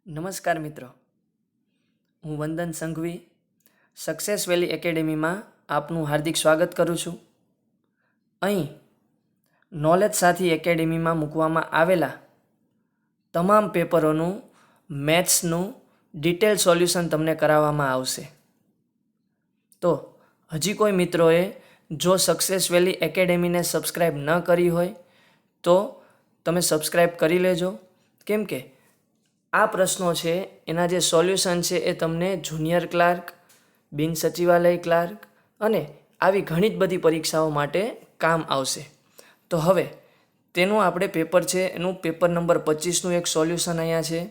નમસ્કાર મિત્રો, હું વંદન સંઘવી સક્સેસ વેલી એકેડેમીમાં આપનું હાર્દિક સ્વાગત કરું છું. અહીં નોલેજ સાથી એકેડેમીમાં મૂકવામાં આવેલા તમામ પેપરોનું મેથ્સનું ડિટેલ સોલ્યુશન તમને કરાવવામાં આવશે. તો હજી કોઈ મિત્રોએ જો સક્સેસ વેલી એકેડેમીને સબસ્ક્રાઈબ ન કરી હોય તો તમે સબસ્ક્રાઈબ કરી લેજો, કેમ કે આ પ્રશ્નો છે એના જે સોલ્યુશન છે એ તમને જુનિયર ક્લાર્ક, બિન સચિવાલય ક્લાર્ક અને આવી ઘણી જ બધી પરીક્ષાઓ માટે કામ આવશે. તો હવે તેનું આપણે પેપર છે એનું પેપર નંબર 25નું એક સોલ્યુશન અહીંયા છે,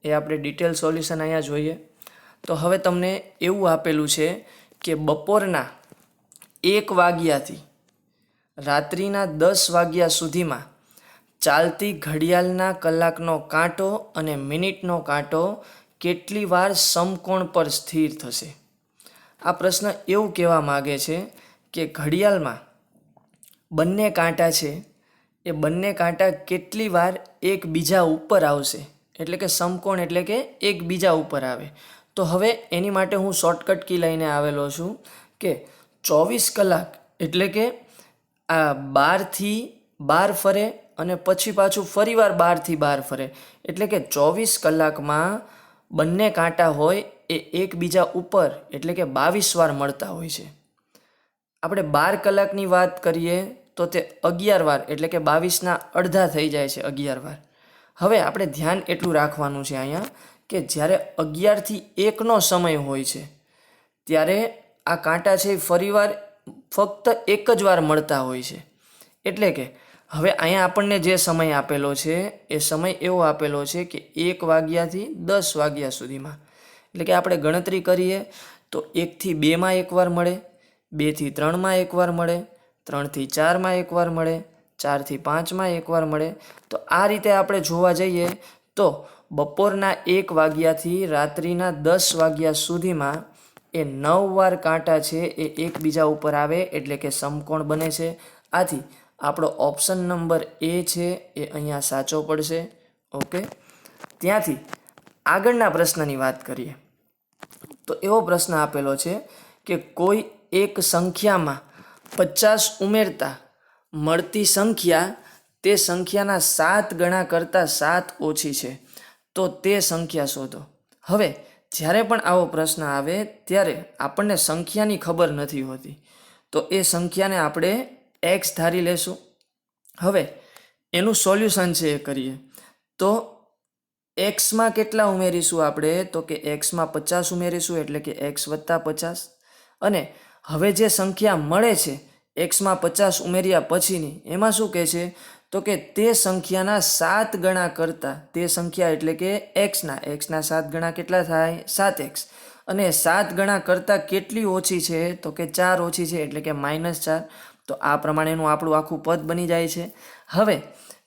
એ આપણે ડિટેલ સોલ્યુશન અહીંયા જોઈએ. તો હવે તમને એવું આપેલું છે કે બપોરના 1 વાગ્યાથી રાત્રિના 10 વાગ્યા સુધીમાં ચાલતી ઘડિયાળના કલાકનો કાંટો અને મિનિટનો કાંટો કેટલી વાર સમકોણ પર સ્થિર થશે. આ પ્રશ્ન એવું કહેવા માગે છે કે ઘડિયાળમાં બંને કાંટા છે એ બંને કાંટા કેટલી વાર એકબીજા ઉપર આવશે, એટલે કે સમકોણ એટલે કે એકબીજા ઉપર આવે. તો હવે એની માટે હું શોર્ટકટ કી લઈને આવેલો છું કે 24 કલાક એટલે કે આ 12થી 12 ફરે અને પછી પાછું ફરીવાર 12થી 12 ફરે, એટલે કે 24 કલાકમાં બંને કાંટા હોય એ એકબીજા ઉપર એટલે કે 22 વાર મળતા હોય છે. આપણે 12 કલાકની વાત કરીએ તો તે 11 વાર એટલે કે 22ના અડધા થઈ જાય છે, 11 વાર. હવે આપણે ધ્યાન એટલું રાખવાનું છે અહીંયા કે જ્યારે 11થી 1નો સમય હોય છે ત્યારે આ કાંટા છે ફરીવાર ફક્ત એક જ વાર મળતા હોય છે. એટલે કે હવે અહીંયા આપણને જે સમય આપેલો છે એ સમય એવો આપેલો છે કે 1 વાગ્યાથી 10 વાગ્યા સુધીમાં, એટલે કે આપણે ગણતરી કરીએ તો 1થી 2માં એકવાર મળે, 2થી 3માં એકવાર મળે, 3થી 4માં એકવાર મળે, 4થી 5માં એકવાર મળે. તો આ રીતે આપણે જોવા જઈએ તો બપોરના 1 વાગ્યાથી રાત્રિના 10 વાગ્યા સુધીમાં એ 9 વાર કાંટા છે એ એકબીજા ઉપર આવે એટલે કે સમકોણ બને છે. આથી આપણો ઓપ્શન નંબર એ છે એ અહીંયા સાચો પડશે. ઓકે, ત્યાંથી આગળના પ્રશ્નની વાત કરીએ તો એવો પ્રશ્ન આપેલો છે કે કોઈ એક સંખ્યામાં 50 ઉમેરતા મળતી સંખ્યા તે સંખ્યાના 7 ગણા કરતાં 7 ઓછી છે, તો તે સંખ્યા શોધો. હવે જ્યારે પણ આવો પ્રશ્ન આવે ત્યારે આપણને સંખ્યાની ખબર નથી હોતી, તો એ સંખ્યાને આપણે એક્સ ધારી લેશું. હવે એનું સોલ્યુશન છે એ કરીએ તો એક્સમાં કેટલા ઉમેરીશું આપણે, તો કે એક્સમાં 50 ઉમેરીશું એટલે કે એક્સ વત્તા 50. અને હવે જે સંખ્યા મળે છે એક્સમાં 50 ઉમેર્યા પછીની એમાં શું કહે છે તો કે તે સંખ્યાના 7 ગણા કરતાં, તે સંખ્યા એટલે કે એક્સના 7 ગણા કેટલા થાય 7x, અને 7 ગણા કરતાં કેટલી ઓછી છે તો કે 4 ઓછી છે એટલે કે -4. તો આ પ્રમાણેનું આપણું આખું પદ બની જાય છે. હવે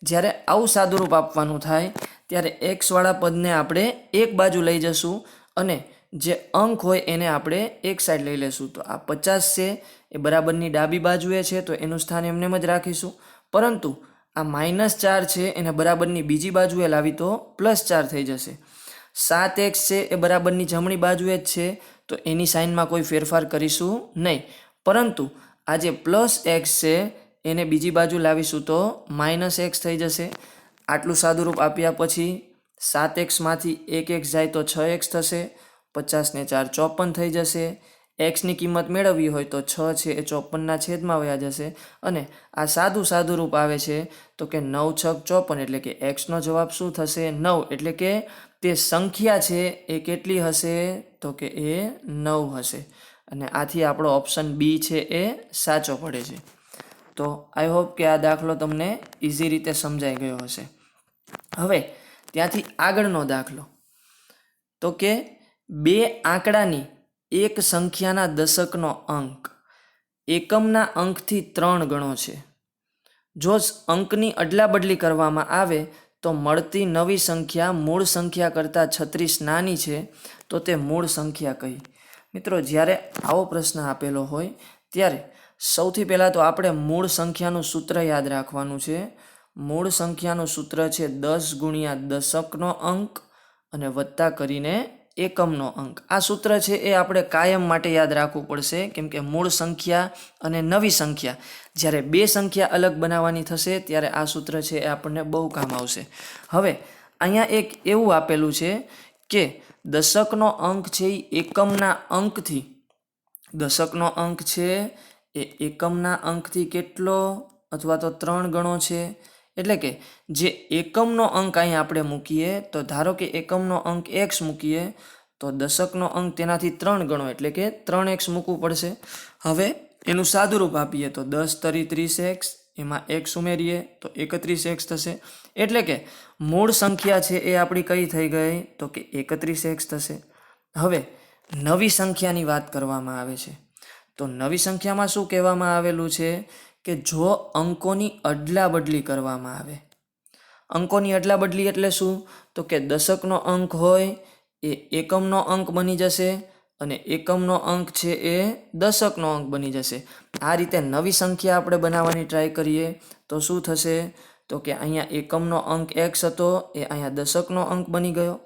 જ્યારે આવું સાદુરૂપ આપવાનું થાય ત્યારે એક્સવાળા પદને આપણે એક બાજુ લઈ જશું અને જે અંક હોય એને આપણે એક સાઈડ લઈ લેશું. તો આ 50 છે એ બરાબરની ડાબી બાજુએ છે તો એનું સ્થાન એમને જ રાખીશું, પરંતુ આ -4 છે એને બરાબરની બીજી બાજુએ લાવી તો +4 થઈ જશે. 7x છે એ બરાબરની જમણી બાજુએ જ છે તો એની સાઇનમાં કોઈ ફેરફાર કરીશું નહીં, પરંતુ આ જે +x છે એને બીજી બાજુ લાવીશું તો -x થઈ જશે. આટલું સાદુરૂપ આપ્યા પછી 7xમાંથી 1x જાય તો 6x થશે, 50 ને 4 54 થઈ જશે. એક્સની કિંમત મેળવવી હોય તો 6 છે એ 54ના છેદમાં વયા જશે, અને આ સાદુરૂપ આવે છે તો કે 9 6 54 એટલે કે એક્સનો જવાબ શું થશે 9, એટલે કે તે સંખ્યા છે એ કેટલી હશે તો કે એ 9 હશે. અને આથી આપણો ઓપ્શન બી છે એ સાચો પડે છે. તો આઈ હોપ કે આ દાખલો તમને ઇઝી રીતે સમજાઈ ગયો હશે. હવે ત્યાંથી આગળનો દાખલો તો કે 2 આંકડાની એક સંખ્યાના દશકનો અંક એકમના અંકથી 3 ગણો છે. જો અંકની અદલાબદલી કરવામાં આવે તો મળતી નવી સંખ્યા મૂળ સંખ્યા કરતાં 36 નાની છે, તો તે મૂળ સંખ્યા કઈ? મિત્રો, જ્યારે આવો પ્રશ્ન આપેલો હોય ત્યારે સૌથી પહેલાં તો આપણે મૂળ સંખ્યાનું સૂત્ર યાદ રાખવાનું છે. મૂળ સંખ્યાનું સૂત્ર છે 10 ગુણ્યા દશકનો અંક અને વત્તા કરીને એકમનો અંક. આ સૂત્ર છે એ આપણે કાયમ માટે યાદ રાખવું પડશે, કેમ કે મૂળ સંખ્યા અને નવી સંખ્યા જ્યારે બે સંખ્યા અલગ બનાવવાની થશે ત્યારે આ સૂત્ર છે એ આપણને બહુ કામ આવશે. હવે અહીંયા એક એવું આપેલું છે કે દશકનો અંક છે એ એકમના અંકથી, દશકનો અંક છે એ એકમના અંકથી કેટલો અથવા તો 3 ગણો છે. એટલે કે જે એકમનો અંક અહીંયા આપણે મૂકીએ તો ધારો કે એકમનો અંક x મૂકીએ તો દશકનો અંક તેનાથી 3 ગણો એટલે કે 3x મૂકવું પડશે. હવે એનું સાદુરૂપ આપીએ તો 10 તરી 30x, એમાં x ઉમેરીએ તો 31x થશે. એટલે કે મૂળ સંખ્યા છે એ આપણી કઈ થઈ ગઈ તો કે 31x થશે. હવે નવી સંખ્યાની વાત કરવામાં આવે છે તો નવી સંખ્યામાં શું કહેવામાં આવેલું છે કે જો અંકોની અદલા બદલી કરવામાં આવે. અંકોની અદલા બદલી એટલે શું તો કે દશકનો અંક હોય એ એકમનો અંક બની જશે અને એકમનો અંક છે એ દશકનો અંક બની જશે. આ રીતે નવી સંખ્યા આપણે બનાવવાની ટ્રાય કરીએ તો શું થશે તો કે અહીંયા એકમનો અંક x હતો એ અહીંયા દશકનો અંક બની ગયો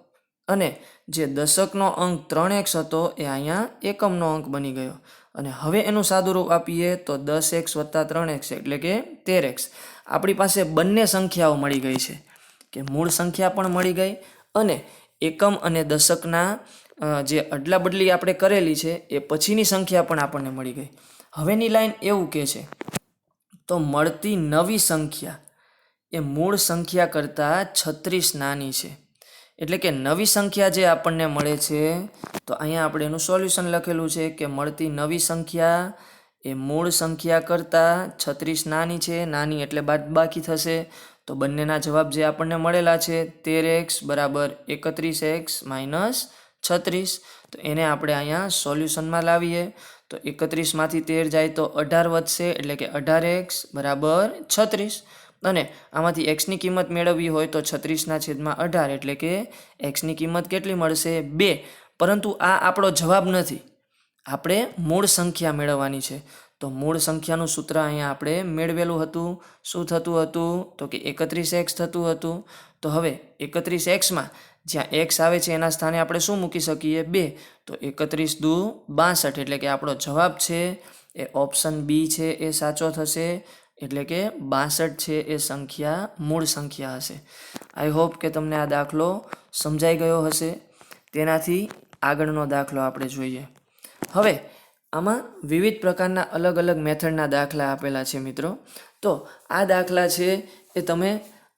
અને જે દશકનો અંક 3x હતો એ અહીંયા એકમનો અંક બની ગયો. અને હવે એનું સાદુરૂપ આપીએ તો 10x વત્તા 3x એટલે કે 13x. આપણી પાસે બંને સંખ્યાઓ મળી ગઈ છે કે મૂળ સંખ્યા પણ મળી ગઈ અને એકમ અને દશકના જે અદલા બદલી આપણે કરેલી છે એ પછીની સંખ્યા પણ આપણને મળી ગઈ. હવેની લાઈન એવું કહે છે તો મળતી નવી સંખ્યા એ મૂળ સંખ્યા કરતાં 36 નાની છે. એટલે કે નવી સંખ્યા જે આપણને મળે છે તો અહીંયા આપણે એનું સોલ્યુશન લખેલું છે કે મળતી નવી સંખ્યા એ મૂળ સંખ્યા કરતાં 36 નાની છે. નાની એટલે બાદબાકી થશે તો બંનેના જવાબ જે આપણને મળેલા છે 13x બરાબર 31x માઇનસ 36. તો એને આપણે અહીંયા સોલ્યુશનમાં લાવીએ તો 31માંથી 13 જાય તો 18 વધશે એટલે કે 18x બરાબર 36. અને આમાંથી xની કિંમત મેળવવી હોય તો 36/18 એટલે કે xની કિંમત કેટલી મળશે 2. પરંતુ આ આપણો જવાબ નથી, આપણે મૂળ સંખ્યા મેળવવાની છે. તો મૂળ સંખ્યાનું સૂત્ર અહીંયા આપણે મેળવેલું હતું. શું થતું હતું તો કે 31x થતું હતું. તો હવે 31xમાં જ્યાં x આવે છે એના સ્થાને આપણે શું મૂકી શકીએ 2. તો 31 દુ 62 એટલે કે આપણો જવાબ છે એ ઓપ્શન બી છે એ સાચો થશે. એટલે કે 62 છે એ સંખ્યા મૂળ સંખ્યા હશે. આઈ હોપ કે તમને આ દાખલો સમજાઈ ગયો હશે. તેનાથી આગળનો દાખલો આપણે જોઈએ. હવે આમાં વિવિધ પ્રકારના અલગ અલગ મેથડના દાખલા આપેલા છે મિત્રો. તો આ દાખલા છે એ તમે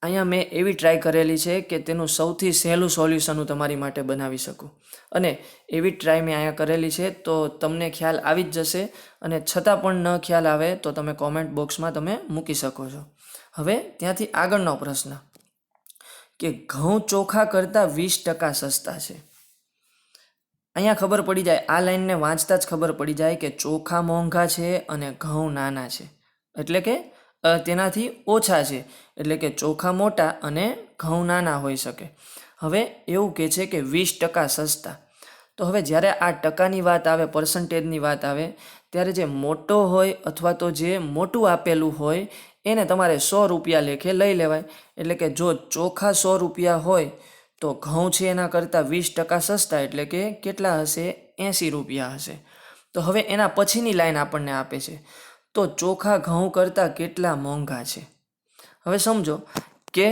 અહીંયા મેં એવી ટ્રાય કરેલી છે કે તેનું સૌથી સહેલું સોલ્યુશન હું તમારી માટે બનાવી શકું અને એવી ટ્રાય મેં અહીંયા કરેલી છે તો તમને ખ્યાલ આવી જ જશે. અને છતાં પણ ન ખ્યાલ આવે તો તમે કોમેન્ટ બોક્સમાં તમે મૂકી શકો છો. હવે ત્યાંથી આગળનો પ્રશ્ન કે ઘઉં ચોખા કરતાં 20% સસ્તા છે. અહીંયા ખબર પડી જાય, આ લાઈનને વાંચતા જ ખબર પડી જાય કે ચોખા મોંઘા છે અને ઘઉં નાના છે એટલે કે તેનાથી ઓછા છે. એટલે કે ચોખા મોટા અને ઘઉં નાના હોઈ શકે. હવે એવું કહે છે કે 20% સસ્તા. તો હવે જ્યારે આ ટકાની વાત આવે, પર્સન્ટેજની વાત આવે ત્યારે જે મોટો હોય અથવા તો જે મોટું આપેલું હોય એને તમારે 100 રૂપિયા લેખે લઈ લેવાય. એટલે કે જો ચોખા 100 રૂપિયા હોય તો ઘઉં છે એના કરતાં 20% સસ્તા એટલે કે કેટલા હશે 80 રૂપિયા હશે. તો હવે એના પછીની લાઈન આપણને આપે છે તો ચોખા ઘઉં કરતાં કેટલા મોંઘા છે. હવે સમજો કે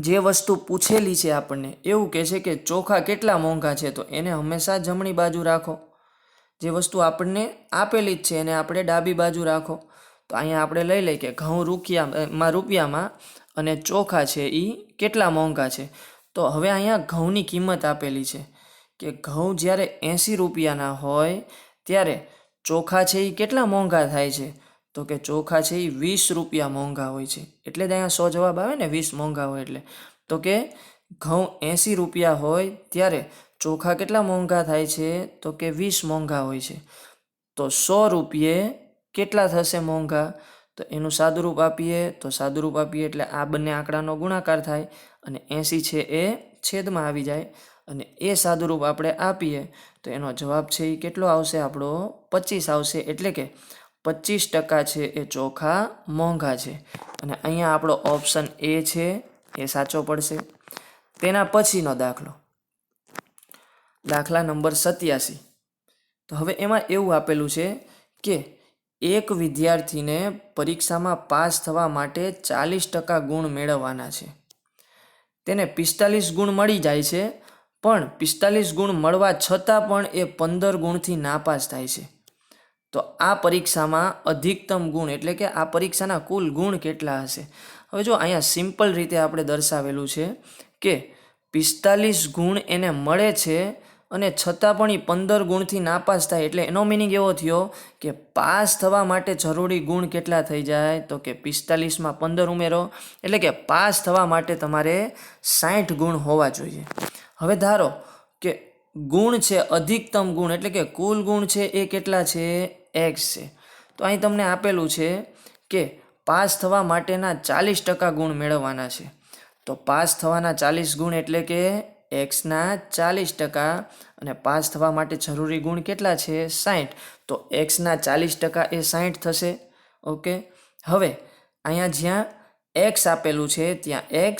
જે વસ્તુ પૂછેલી છે આપણને એવું કહે છે કે ચોખા કેટલા મોંઘા છે તો એને હંમેશા જમણી બાજુ રાખો. જે વસ્તુ આપણને આપેલી જ છે એને આપણે ડાબી બાજુ રાખો. તો અહીંયા આપણે લઈ લઈએ કે ઘઉં રૂપિયામાં અને ચોખા છે એ કેટલા મોંઘા છે. તો હવે અહીંયા ઘઉંની કિંમત આપેલી છે કે ઘઉં જ્યારે 80 રૂપિયાના હોય ત્યારે ચોખા છે એ કેટલા મોંઘા થાય છે તો કે ચોખા છે એ 20 રૂપિયા મોંઘા હોય છે. એટલે જ અહીંયા 100 જવાબ આવે ને 20 મોંઘા હોય એટલે. તો કે ઘઉં 80 રૂપિયા હોય ત્યારે ચોખા કેટલા મોંઘા થાય છે તો કે 20 મોંઘા હોય છે. તો 100 રૂપિયે કેટલા થશે મોંઘા તો એનું સાદુરૂપ આપીએ એટલે આ બંને આંકડાનો ગુણાકાર થાય અને 80 છે એ છેદમાં આવી જાય અને એ સાદુરૂપ આપણે આપીએ તો એનો જવાબ છે એ કેટલો આવશે આપણો 25 આવશે. એટલે કે 25% છે એ ચોખા મોંઘા છે અને અહીંયા આપણો ઓપ્શન એ છે એ સાચો પડશે. તેના પછીનો દાખલો દાખલા નંબર 87. તો હવે એમાં એવું આપેલું છે કે એક વિદ્યાર્થીને પરીક્ષામાં પાસ થવા માટે 40% ગુણ મેળવવાના છે. તેને 45 ગુણ મળી જાય છે, પણ 45 ગુણ મળવા છતાં પણ એ 15 ગુણથી નાપાસ થાય છે. તો આ પરીક્ષામાં અધિકતમ ગુણ એટલે કે આ પરીક્ષાના કુલ ગુણ કેટલા હશે? હવે જો અહીંયા સિમ્પલ રીતે આપણે દર્શાવેલું છે કે 45 ગુણ એને મળે છે અને છતાં પણ એ 15 ગુણથી નાપાસ થાય, એટલે એનો મિનિંગ એવો થયો કે પાસ થવા માટે જરૂરી ગુણ કેટલા થઈ જાય? તો કે 45માં 15 ઉમેરો, એટલે કે પાસ થવા માટે તમારે 60 ગુણ હોવા જોઈએ. હવે ધારો કે ગુણ છે અધિકતમ ગુણ એટલે કે કુલ ગુણ છે એ કેટલા છે? x છે. તો અહીં તમને આપેલું છે કે પાસ થવા માટેના 40% ગુણ મેળવવાના છે. તો પાસ થવાના 40 ગુણ એટલે કે xના 40% અને પાસ થવા માટે જરૂરી ગુણ કેટલા છે? 60. તો xના 40% એ 60 થશે. ઓકે, હવે અહીંયા જ્યાં x આપેલું છે ત્યાં x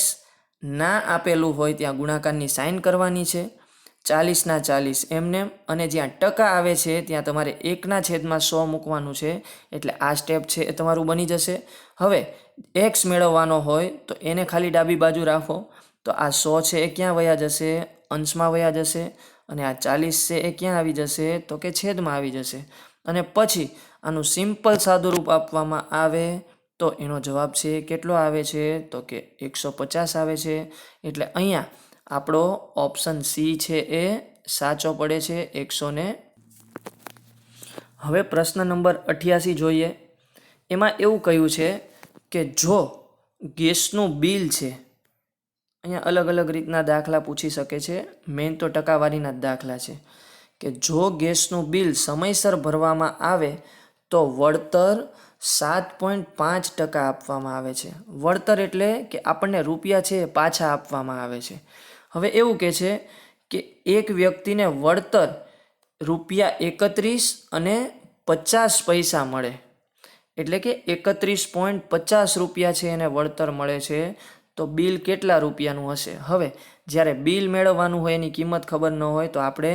ના આપેલું હોય ત્યાં ગુણાકારની સાઇન કરવાની છે. 40ના 40 એમને, અને જ્યાં ટકા આવે છે ત્યાં તમારે 1/100 મૂકવાનું છે. એટલે આ સ્ટેપ છે એ તમારું બની જશે. હવે x મેળવવાનો હોય તો એને ખાલી ડાબી બાજુ રાખો. તો આ 100 છે એ ક્યાં વયા જશે? અંશમાં વયા જશે. અને આ 40 છે એ ક્યાં આવી જશે? તો કે છેદમાં આવી જશે. અને પછી આનું સિમ્પલ સાદું રૂપ આપવામાં આવે તો એનો જવાબ છે કેટલો આવે છે? તો કે 150 આવે છે. એટલે અહીંયા આપણો ઓપ્શન સી છે એ સાચો પડે છે, 100 ને. હવે પ્રશ્ન નંબર 88 જોઈએ. એમાં એવું કહ્યું છે કે જો ગેસનું બિલ છે, અહીંયા અલગ અલગ રીતના દાખલા પૂછી શકે છે, મેઇન તો ટકાવારીના જ દાખલા છે, કે જો ગેસનું બિલ સમયસર ભરવામાં આવે તો વળતર 7.5% આપવામાં આવે છે. વળતર એટલે કે આપણને રૂપિયા છે એ પાછા આપવામાં આવે છે. હવે એવું કહે છે કે એક વ્યક્તિને વળતર ₹31.50 મળે, એટલે કે 31.50 રૂપિયા છે એને વળતર મળે છે. તો બિલ કેટલા રૂપિયાનું હશે? હવે જ્યારે બિલ મેળવવાનું હોય એની કિંમત ખબર ન હોય તો આપણે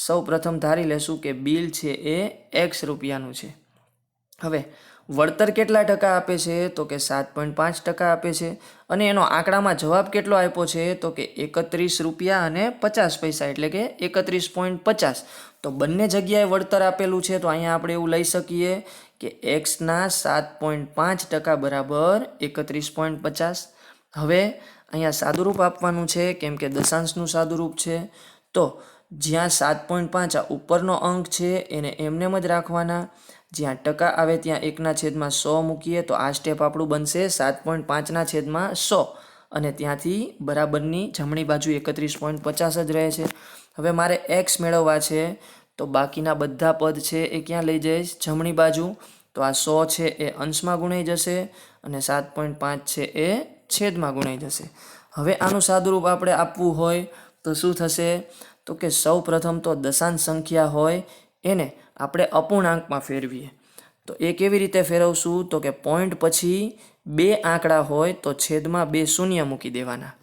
સૌ પ્રથમ ધારી લેશું કે બિલ છે એ x રૂપિયાનું છે. હવે વળતર કેટલા ટકા આપે છે? તો કે 7.5% આપે છે. અને એનો આંકડામાં જવાબ કેટલો આપ્યો છે? તો કે ₹31.50, એટલે કે 31.50. તો બંને જગ્યાએ વળતર આપેલું છે, તો અહીંયા આપણે એવું લઈ શકીએ કે xના 7.5% બરાબર 31.50. હવે અહીંયા સાદુરૂપ આપવાનું છે કેમ કે દશાંશનું સાદુરૂપ છે. તો જ્યાં 7.5 આ ઉપરનો અંક છે એને એમનેમ જ રાખવાના. જ્યાં ટકા આવે ત્યાં 1/100 મૂકીએ તો આ સ્ટેપ આપણું બનશે 7.5/100, અને ત્યાંથી બરાબરની જમણી બાજુ 31.50 જ રહે છે. હવે મારે x મેળવવા છે તો બાકીના બધા પદ છે એ ક્યાં લઈ જઈશ? જમણી બાજુ. તો આ 100 છે એ અંશમાં ગુણાઈ જશે અને 7.5 છે એ છેદમાં ગુણાઈ જશે. હવે આનું સાદુરૂપ આપણે આપવું હોય તો શું થશે? તો કે સૌ પ્રથમ તો દશાંશ સંખ્યા હોય એને આપણે અપૂર્ણાંકમાં ફેરવીએ. તો એ કેવી રીતે ફેરવશું? તો કે પોઈન્ટ પછી 2 આંકડા હોય તો છેદમાં 2 શૂન્ય મૂકી દેવાના.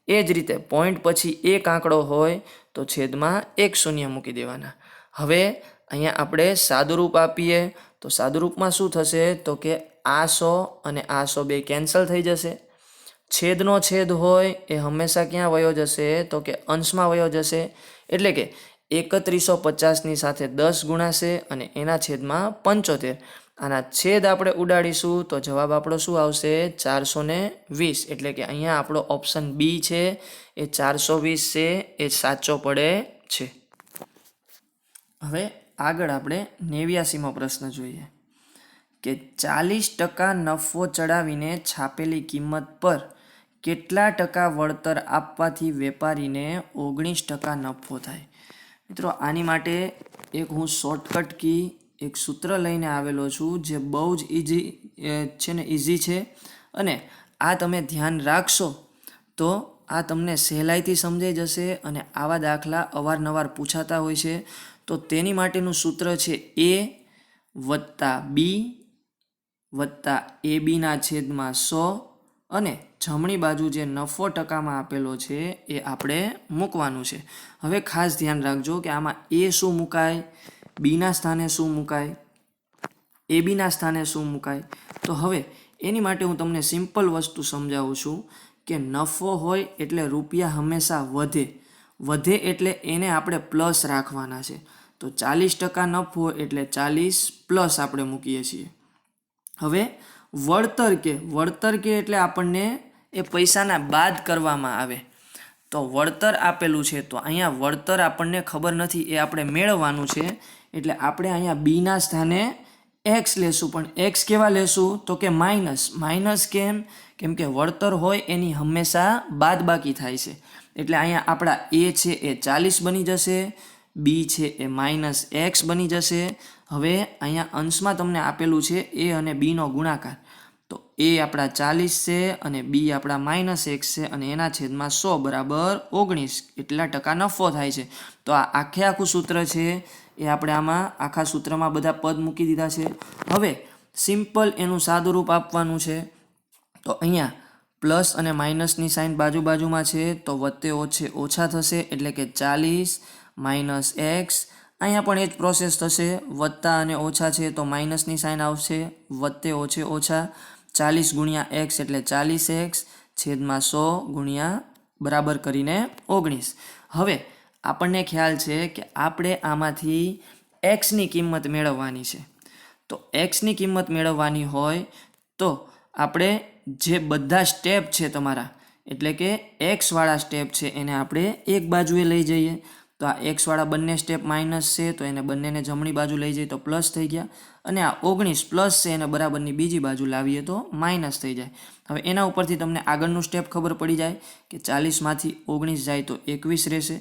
એ જ રીતે પોઈન્ટ પછી 1 આંકડો હોય તો છેદમાં 1 શૂન્ય મૂકી દેવાના. હવે અહીંયા આપણે સાદુરૂપ આપીએ તો સાદુરૂપમાં શું થશે? તો કે આ 100 અને આ 100 બે કેન્સલ થઈ જશે. છેદનો છેદ હોય એ હંમેશા ક્યાં વયો જશે? તો કે અંશમાં વયો જશે. એટલે કે 3150ની સાથે 10 ગુણાશે અને એના છેદમાં 75. આના છેદ આપણે ઉડાડીશું તો જવાબ આપણો શું આવશે? 420. એટલે કે અહીંયા આપણો ઓપ્શન બી છે એ 420 છે એ સાચો પડે છે. હવે આગળ આપણે 89મો પ્રશ્ન જોઈએ કે 40% નફો ચડાવીને છાપેલી કિંમત પર કેટલા ટકા વળતર આપવાથી વેપારીને 19% નફો થાય? મિત્રો આની માટે એક હું શોર્ટકટ કી એક સૂત્ર લઈને આવેલો છું જે બહુ જ ઇઝી છે, અને આ તમે ધ્યાન રાખશો તો આ તમને સહેલાઈથી સમજાઈ જશે. અને આવા દાખલા અવારનવાર પૂછાતા હોય છે, તો તેની માટેનું સૂત્ર છે a + b + ab/100 અને જમણી બાજુ જે નફો ટકામાં આપેલો છે એ આપણે મૂકવાનું છે. હવે ખાસ ધ્યાન રાખજો કે આમાં એ શું મુકાય, બીના સ્થાને શું મુકાય, એ બીના સ્થાને શું મુકાય. તો હવે એની માટે હું તમને સિમ્પલ વસ્તુ સમજાવું છું કે નફો હોય એટલે રૂપિયા હંમેશા વધે એટલે એને આપણે પ્લસ રાખવાના છે. તો 40% નફો એટલે 40 પ્લસ આપણે મૂકીએ છીએ. હવે વળતર કે એટલે આપણને એ પૈસાના બાદ કરવામાં આવે. તો વળતર આપેલું છે તો અહીંયા વળતર આપણને ખબર નથી, એ આપણે મેળવવાનું છે. એટલે આપણે અહીંયા બીના સ્થાને એક્સ લેશું. પણ એક્સ કેવા લેશું તો કે માઇનસ. કેમ કે વળતર હોય એની હંમેશા બાદબાકી થાય છે. એટલે અહીંયા આપણા એ છે એ 40 બની જશે, બી છે એ -x બની જશે. હવે અહીંયા અંશમાં તમને આપેલું છે એ અને બીનો ગુણાકાર. તો એ આપણા 40 છે અને બી આપણા -x છે અને એના છેદમાં 100 બરાબર 19 એટલા ટકા નફો થાય છે. તો આ આખું સૂત્ર છે એ આપણે આમાં આખા સૂત્રમાં બધા પદ મૂકી દીધા છે. હવે સિમ્પલ એનું સાદું રૂપ આપવાનું છે. તો અહીંયા પ્લસ અને માઇનસની સાઇન બાજુમાં છે તો વત્તે ઓછા થશે એટલે કે 40 - x. અહીંયા પણ એ જ પ્રોસેસ થશે, વત્તા અને ઓછા છે તો માઇનસની સાઇન આવશે, વત્તે ઓછા 40 × x એટલે 40x છેદમાં 100 ગુણ્યા બરાબર કરીને 19. હવે આપણને ખ્યાલ છે કે આપણે આમાંથી એક્સની કિંમત મેળવવાની છે. તો એક્સની કિંમત મેળવવાની હોય તો આપણે જે બધા સ્ટેપ છે તમારા, એટલે કે એક્સવાળા સ્ટેપ છે એને આપણે એક બાજુએ લઈ જઈએ. તો આ એક્સવાળા બંને સ્ટેપ માઇનસ છે તો એને બંનેને જમણી બાજુ લઈ જઈએ તો પ્લસ થઈ ગયા. અને આ 19 પ્લસ છે એને બરાબરની બીજી બાજુ લાવીએ તો માઇનસ થઈ જાય. હવે એના ઉપરથી તમને આગળનું સ્ટેપ ખબર પડી જાય કે 40માંથી 19 જાય તો 21 રહેશે.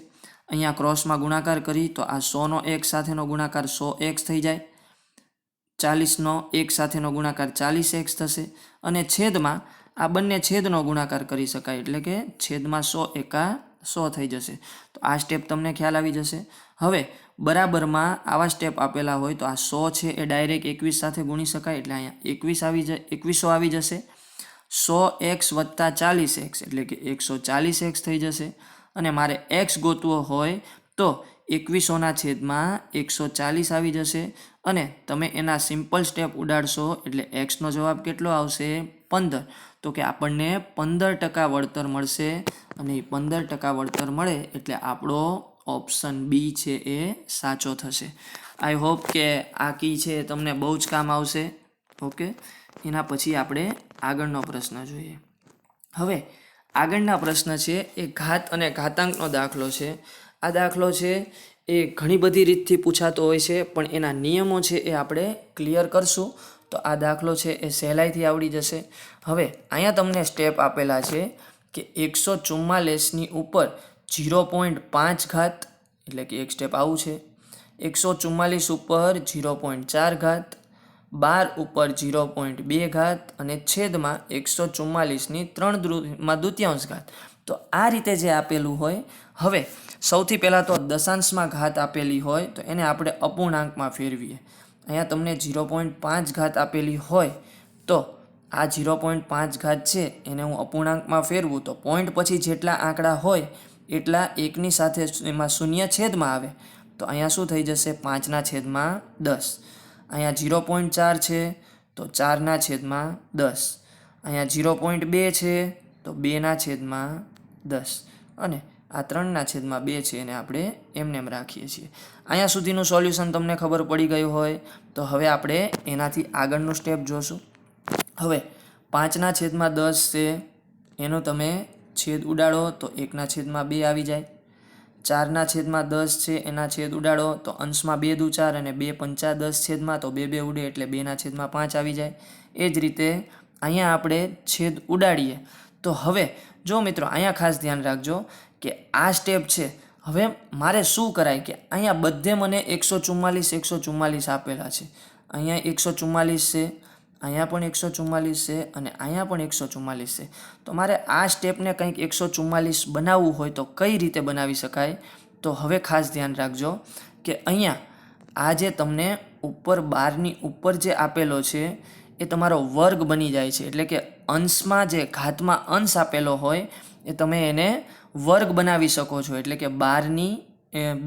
અહીંયા ક્રોસમાં ગુણાકાર કરી તો આ 100નો x સાથેનો ગુણાકાર 100x થઈ જાય, 40નો x સાથેનો ગુણાકાર 40x થશે અને છેદમાં આ બંને છેદનો ગુણાકાર કરી શકાય એટલે કે છેદમાં 100 એકા 100 થઈ જશે. તો આ સ્ટેપ તમને ખ્યાલ આવી જશે. હવે બરાબરમાં આવા સ્ટેપ આપેલા હોય તો આ 100 છે એ ડાયરેક્ટ 21 સાથે ગુણી શકાય એટલે અહીંયા 2100 આવી જશે. 100x વત્તા 40x એટલે કે 140x થઈ જશે. અને મારે x ગોતવો હોય તો 2100ના છેદમાં 140 આવી જશે. અને તમે એના સિમ્પલ સ્ટેપ ઉડાડશો એટલે xનો જવાબ કેટલો આવશે 15. તો કે આપણને 15% વળતર મળશે. અને 15% વળતર મળે એટલે આપણો ઓપ્શન બી છે એ સાચો થશે. આઈ હોપ કે આ કી છે તમને બહુ જ કામ આવશે. ઓકે, એના પછી આપણે આગળનો પ્રશ્ન જોઈએ. હવે આગળના પ્રશ્ન છે એ ઘાત અને ઘાતાંકનો દાખલો છે. આ દાખલો છે એ ઘણી બધી રીતથી પૂછાતો હોય છે પણ એના નિયમો છે એ આપણે ક્લિયર કરશું તો આ દાખલો છે એ સહેલાઈથી આવડી જશે. હવે અહીંયા તમને સ્ટેપ આપેલા છે કે 144ની ઉપર 0.5 ઘાત એટલે કે એક સ્ટેપ આવું છે, 144 ઉપર 0.4 ઘાત, 12 ઉપર 0.2 ઘાત અને છેદમાં 144ની 3/2 ઘાત. તો આ રીતે જે આપેલું હોય, હવે સૌથી પહેલાં તો દશાંશમાં ઘાત આપેલી હોય તો એને આપણે અપૂર્ણાંકમાં ફેરવીએ. અહીંયા તમને 0.5 ઘાત આપેલી હોય તો આ 0.5 ઘાત છે એને હું અપૂર્ણાંકમાં ફેરવું તો પોઈન્ટ પછી જેટલા આંકડા હોય એટલા એકની સાથે એમાં શૂન્ય છેદમાં આવે. તો અહીંયા શું થઈ જશે 5/10. અહીંયા 0.4 છે તો 4/10. અહીંયા 0.2 છે તો 2/10 અને આ 3/2 છે એને આપણે એમ રાખીએ છીએ. અહીંયા સુધીનું સોલ્યુશન તમને ખબર પડી ગયું હોય તો હવે આપણે એનાથી આગળનું સ્ટેપ જોશું. હવે 5/10 છે એનો તમે છેદ ઉડાડો તો 1/2 આવી જાય. 4/10 છે એના છેદ ઉડાડો તો અંશમાં 2 દુ 4 અને 2 પંચા 10 છેદમાં તો 2 ઉડે એટલે 2/5 આવી જાય. એ જ રીતે અહીંયા આપણે છેદ ઉડાડીએ તો હવે જો મિત્રો અહીંયા ખાસ ધ્યાન રાખજો કે આ સ્ટેપ છે. હવે મારે શું કરાય કે અહીંયા બધે મને 144 આપેલા છે. અહીંયા 144 છે, અહીંયા પણ 144 છે અને અહીંયા પણ 144 છે. તો મારે આ સ્ટેપને કંઈક 144 બનાવવું હોય તો કઈ રીતે બનાવી શકાય? તો હવે ખાસ ધ્યાન રાખજો કે અહીંયા આ જે તમને ઉપર 12ની ઉપર જે આપેલો છે એ તમારો વર્ગ બની જાય છે. એટલે કે અંશમાં જે ઘાતમાં અંશ આપેલો હોય એ તમે એને વર્ગ બનાવી શકો છો. એટલે કે 12ની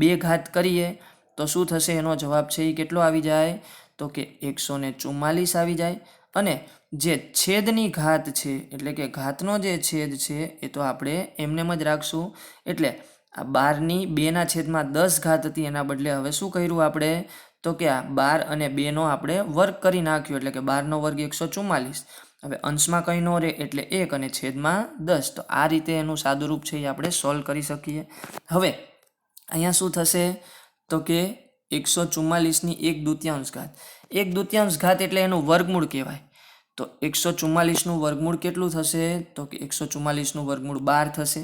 2 ઘાત કરીએ તો શું થશે? એનો જવાબ છે એ કેટલો આવી જાય? તો કે 144 આવી જાય. અને જે છેદની ઘાત છે એટલે કે ઘાતનો જે છેદ છે એ તો આપણે એમનેમ જ રાખશું. એટલે આ 12ની 2/10 ઘાત હતી એના બદલે હવે શું કર્યું આપણે? તો કે આ 12 અને 2નો આપણે વર્ગ કરી નાખ્યો. એટલે કે 12નો વર્ગ 144. હવે અંશમાં કંઈ ન રહે એટલે 1 અને છેદમાં 10. તો આ રીતે એનું સાદુરૂપ છે એ આપણે સોલ્વ કરી શકીએ. હવે અહીંયા શું થશે? તો કે 144ની 1/2 ઘાત. 1/2 ઘાત એટલે એનું વર્ગમૂળ કહેવાય. તો 144નું વર્ગમૂળ કેટલું થશે? તો કે 144નું વર્ગમૂળ 12 થશે.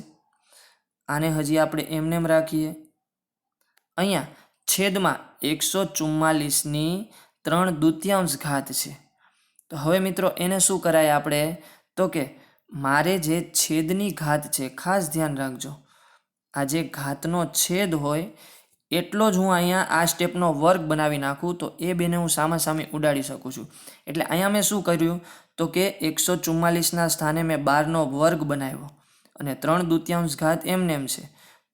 આને હજી આપણે એમનેમ રાખીએ. અહીંયા છેદમાં 144ની 3/2 ઘાત છે. તો હવે મિત્રો એને શું કરાય આપણે? તો કે મારે જે છેદની ઘાત છે, ખાસ ધ્યાન રાખજો, આ જે ઘાતનો છેદ હોય એટલો જ હું અહીંયા આ સ્ટેપનો વર્ગ બનાવી નાખું તો એ બેને હું સામાસામી ઉડાડી શકું છું. એટલે અહીંયા મેં શું કર્યું? તો કે 144ના સ્થાને મેં 12નો વર્ગ બનાવ્યો અને 3/2 ઘાત એમનેમ છે.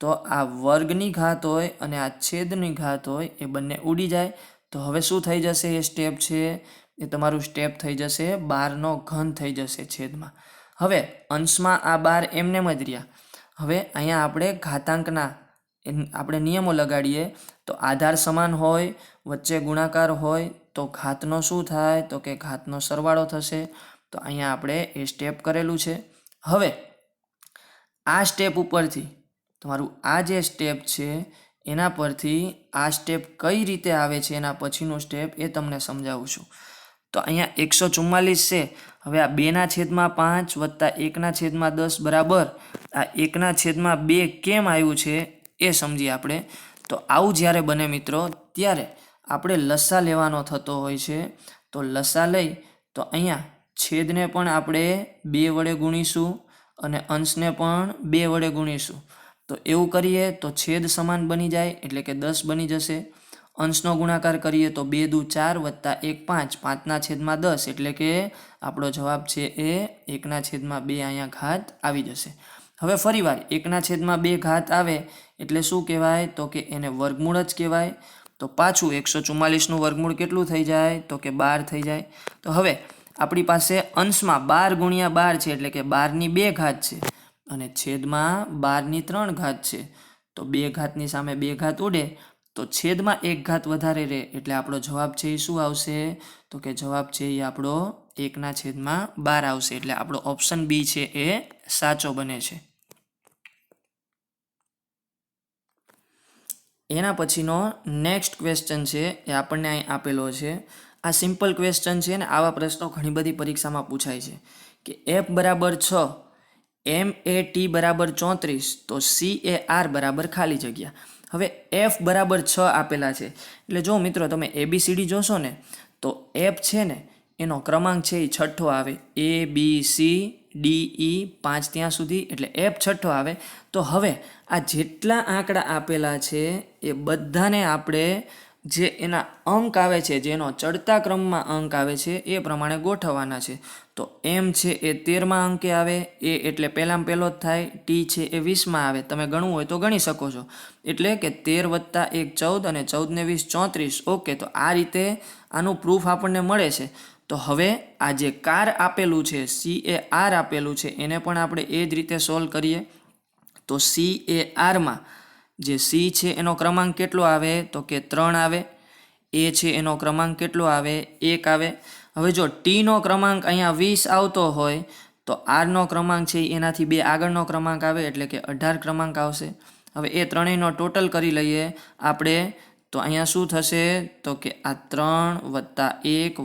તો આ વર્ગની ઘાત હોય અને આ છેદની ઘાત હોય એ બંને ઉડી જાય. તો હવે શું થઈ જશે? એ સ્ટેપ છે એ તમારું સ્ટેપ થઈ જશે 12નો ઘન થઈ જશે છેદમાં. હવે અંશમાં આ 12 એમનેમ જ રહ્યા. હવે અહીંયા આપણે ઘાતાંકના આપણે નિયમો લગાડીએ. તો આધાર સમાન હોય, વચ્ચે ગુણાકાર હોય તો ઘાતનો શું થાય? તો કે ઘાતનો સરવાળો થશે. તો અહીંયા આપણે એ સ્ટેપ કરેલું છે. હવે આ સ્ટેપ ઉપરથી તમારું આ જે સ્ટેપ છે એના પરથી આ સ્ટેપ કઈ રીતે આવે છે એના પછીનું સ્ટેપ એ તમને સમજાવું છું. તો અહીંયા 144 છે. હવે આ 2/5 વત્તા 1/10 બરાબર આ 1/2 કેમ આવ્યું છે એ સમજીએ આપણે. તો આવું જ્યારે બને મિત્રો ત્યારે આપણે લસા લેવાનો થતો હોય છે. તો લસા લઈ તો અહીંયા છેદને પણ આપણે 2 વડે ગુણીશું અને અંશને પણ 2 વડે ગુણીશું. તો એવું કરીએ તો છેદ સમાન બની જાય એટલે કે 10 બની જશે. અંશનો ગુણાકાર કરીએ તો 2 દુ 4 વત્તા 1 5, 5/10 એટલે કે આપણો જવાબ છે એ 1/2 અહીંયા ઘાત આવી જશે. હવે ફરીવાર 1/2 ઘાત આવે એટલે શું કહેવાય? તો કે એને વર્ગમૂળ જ કહેવાય. તો પાછું 144નું વર્ગમૂળ કેટલું થઈ જાય? તો કે 12 થઈ જાય. તો હવે આપણી પાસે અંશમાં 12 ગુણ્યા 12 છે એટલે કે 12ની 2 ઘાત છે અને છેદમાં 12ની 3 ઘાત છે. તો 2 ઘાતની સામે 2 ઘાત ઉડે તો છેદમાં 1 ઘાત વધારે રહે એટલે આપણો જવાબ છે એ શું આવશે? તો કે જવાબ છે એ આપણો 1/12 આવશે. એટલે આપણો ઓપ્શન બી છે એ સાચો બને છે. એના પછીનો નેક્સ્ટ ક્વેશ્ચન છે એ આપણને અહીં આપેલો છે. આ સિમ્પલ ક્વેશ્ચન છે ને આવા પ્રશ્નો ઘણી બધી પરીક્ષામાં પૂછાય છે કે F બરાબર 6, MAT બરાબર 34 તો CAR બરાબર ખાલી જગ્યા. હવે F બરાબર 6 આપેલા છે એટલે જો મિત્રો તમે ABCD જોશો ને તો F છે ને એનો ક્રમાંક છે એ છઠ્ઠો આવે. ABCDE 5 ત્યાં સુધી એટલે F છઠ્ઠો આવે. તો હવે આ જેટલા આંકડા આપેલા છે એ બધાને આપણે જે એના અંક આવે છે, જેનો ચડતા ક્રમમાં અંક આવે છે એ પ્રમાણે ગોઠવવાના છે. તો M છે એ 13મા અંકે આવે, A એટલે પહેલામાં પહેલો જ થાય, T છે એ 20માં આવે. તમે ગણવું હોય તો ગણી શકો છો. એટલે કે 13 + 1 14 અને 14 ને 20 34. ઓકે, તો આ રીતે આનું પ્રૂફ આપણને મળે છે. તો હવે આ જે કાર આપેલું છે, CAR આપેલું છે, એને પણ આપણે એ જ રીતે સોલ્વ કરીએ. તો CARમાં જે C છે એનો ક્રમાંક કેટલો આવે? તો કે 3 આવે. A છે એનો ક્રમાંક કેટલો આવે? 1 આવે. હવે જો Tનો ક્રમાંક અહીંયા 20 આવતો હોય તો Rનો ક્રમાંક છે એનાથી 2 આગળનો ક્રમાંક આવે એટલે કે 18 ક્રમાંક આવશે. હવે એ ત્રણેયનો ટોટલ કરી લઈએ આપણે તો અહીંયા શું થશે? તો કે આ 3 + 1 +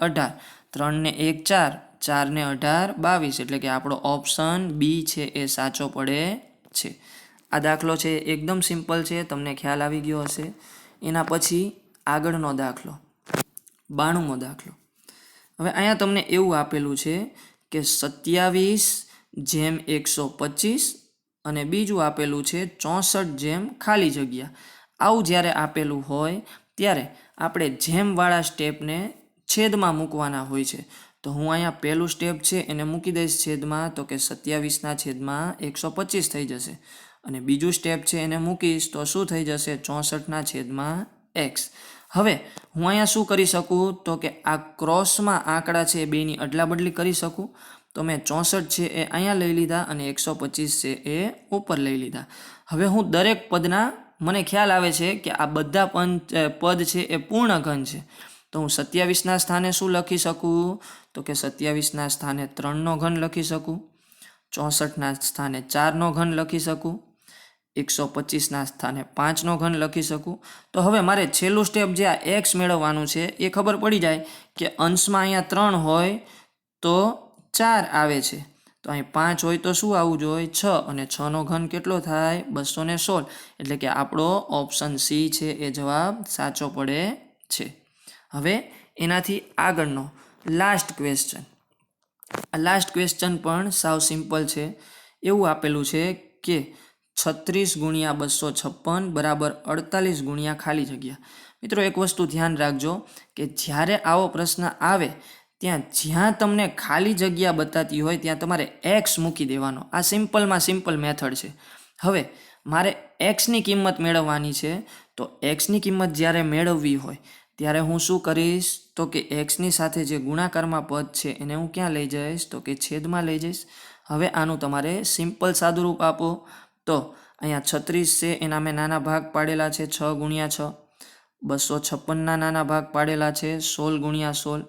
18, 3 ને 1 4, 4 ને 18 22 એટલે કે આપણો ઓપ્શન બી છે એ સાચો પડે છે. આ દાખલો છે એકદમ સિમ્પલ છે, તમને ખ્યાલ આવી ગયો હશે. એના પછી આગળનો દાખલો 92મો દાખલો. હવે અહીંયા તમને એવું આપેલું છે કે 27/125 અને બીજું આપેલું છે 64 ખાલી જગ્યા. આવું જ્યારે આપેલું હોય ત્યારે આપણે જેમવાળા સ્ટેપને છેદમાં મૂકવાના હોય છે. તો હું અહીંયા પહેલું સ્ટેપ છે એને મૂકી દઈશ છેદમાં, તો કે 27ના છેદમાં 125 થઈ જશે. અને બીજું સ્ટેપ છે એને મૂકીશ તો શું થઈ જશે? 64ના છેદમાં x. હવે હું અહીંયા શું કરી શકું? તો કે આ ક્રોસમાં આંકડા છે બેની અદલા બદલી કરી શકું. તો મેં 64 છે એ અહીંયા લઈ લીધા અને 125 છે એ ઉપર લઈ લીધા. હવે હું દરેક પદના, મને ખ્યાલ આવે છે કે આ બધા પદ છે એ પૂર્ણ ઘન છે. તો હું 27ના સ્થાને શું લખી શકું? તો કે 27ના સ્થાને 3નો ઘન લખી શકું, 64ના સ્થાને 4નો ઘન લખી શકું, 125ના સ્થાને 5નો ઘન લખી શકું. તો હવે મારે છેલ્લું સ્ટેપ જે આ x મેળવવાનું છે એ ખબર પડી જાય કે અંશમાં અહીંયા 3 હોય તો 4 આવે છે. તો અહીં 5 હોય તો શું આવવું જોઈએ? 6. અને 6નો ઘન કેટલો થાય? 216. એટલે કે આપણો ઓપ્શન સી છે એ જવાબ સાચો પડે છે. હવે એનાથી આગળનો લાસ્ટ ક્વેશ્ચન. આ લાસ્ટ ક્વેશ્ચન પણ સાવ સિમ્પલ છે. એવું આપેલું છે કે 36 × 256 બરાબર 48 × ખાલી જગ્યા. મિત્રો એક વસ્તુ ધ્યાન રાખજો કે જ્યારે આવો પ્રશ્ન આવે જ્યાં તમને ખાલી જગ્યા બતાતી હોય ત્યાં તમારે x મૂકી દેવાનો. આ સિમ્પલમાં સિમ્પલ મેથડ છે. હવે મારે xની કિંમત મેળવવાની છે. તો xની કિંમત જ્યારે મેળવવી હોય ત્યારે હું શું કરીશ? તો કે xની સાથે જે ગુણાકારમાં પદ છે એને હું ક્યાં લઈ જઈશ? તો કે છેદમાં લઈ જઈશ. હવે આનું તમારે સિમ્પલ સાદુરૂપ આપો. તો અહીંયા 36 છે એના મેં નાના ભાગ પાડેલા છે 6 × 6, 256ના નાના ભાગ પાડેલા છે 16 × 16,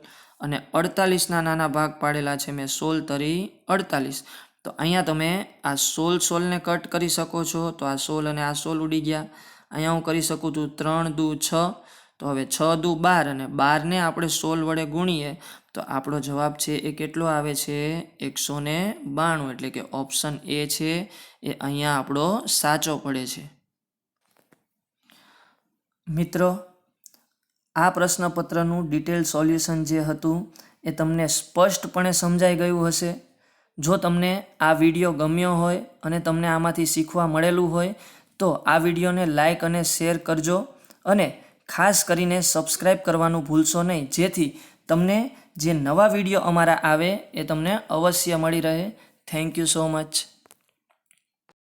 અને 48ના નાના ભાગ પાડેલા છે મેં 16 તરી 48. તો અહીંયા તમે આ 16 ને કટ કરી શકો છો. તો આ 16 અને આ 16 ઉડી ગયા. અહીંયા હું કરી શકું છું 3 દુ 6. તો હવે 6 દુ 12 અને 12ને આપણે 16 વડે ગુણીએ તો આપણો જવાબ છે એ કેટલો આવે છે? 192. એટલે કે ઓપ્શન એ છે એ અહીંયા આપણો સાચો પડે છે. મિત્રો આ પ્રશ્નપત્રનું ડિટેલ સોલ્યુશન જે હતું એ તમને સ્પષ્ટપણે સમજાઈ ગયું હશે. જો તમને આ વિડીયો ગમ્યો હોય અને તમને આમાંથી શીખવા મળેલું હોય તો આ વિડીયોને લાઈક અને શેર કરજો, અને ખાસ કરીને સબસ્ક્રાઈબ કરવાનું ભૂલશો નહીં, જેથી તમને જે નવા વિડીયો અમારા આવે એ તમને અવશ્ય મળી રહે. Thank you so much.